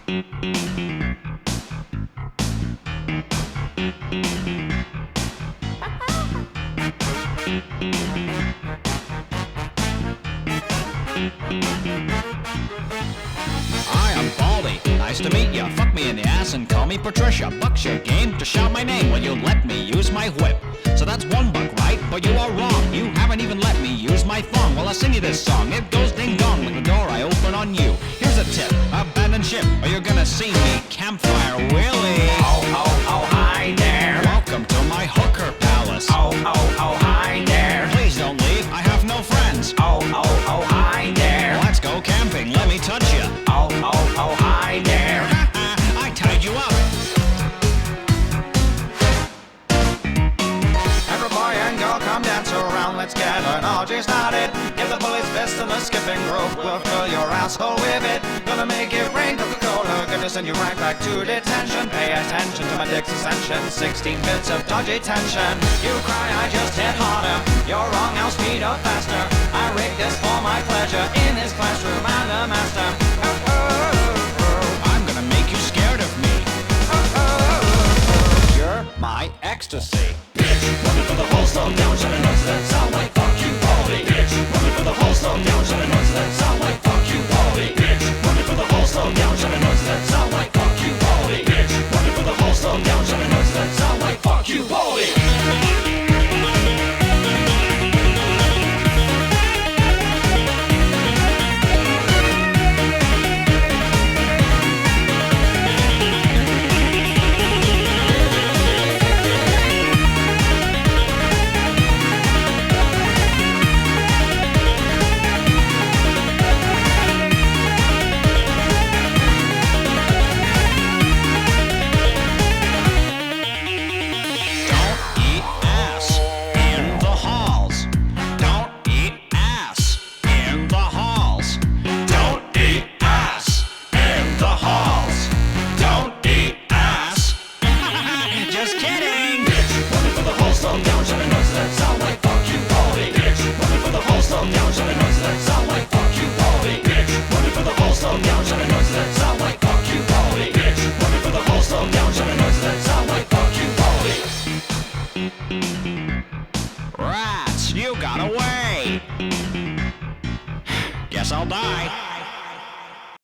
Hi, I'm Baldy. Nice to meet ya. Fuck me in the ass and call me Patricia. Buck's your game to shout my name. Will you let me use my whip? So that's $1, right? But you are wrong. You haven't even let me use my thong. Well, I'll sing you this song. It goes ding dong like the door I open on you. Here's a tip: abandon ship, or you're gonna see me Campfire Willie. Oh, oh, oh, hi there. Welcome to my hooker palace. Oh, oh, oh, hi there. Please don't leave. I have no friends. Oh, oh, oh, hi there. Let's go camping. Let me touch you. Oh, oh, oh, hi there. I tied you up. Every boy and girl come dance around, let's get an orgy started. Give the bullies fist and the skipping rope, we'll fill your asshole with it. Gonna make it rain Coca-Cola, gonna send you right back to detention. Pay attention to my dick's ascension, 16 bits of dodgy tension. You cry, I just hit harder, you're wrong, I'll speed up faster. I rig this for my pleasure, in his classroom I'm the master. Oh, oh, oh. I'm gonna make you scared of me. Oh, oh, oh. You're my ecstasy. Running for the whole slow down, shutting notes that sound like fuck you, Baldy. Bitch, running for the whole slow down, shutting notes that sound like fuck you, Baldy. Bitch, running for the whole slow down, shutting notes that sound like fuck you, Baldy. Bitch, running for the whole slow down, shutting notes that sound like fuck you, Baldy. Rats, you got away. Guess I'll die.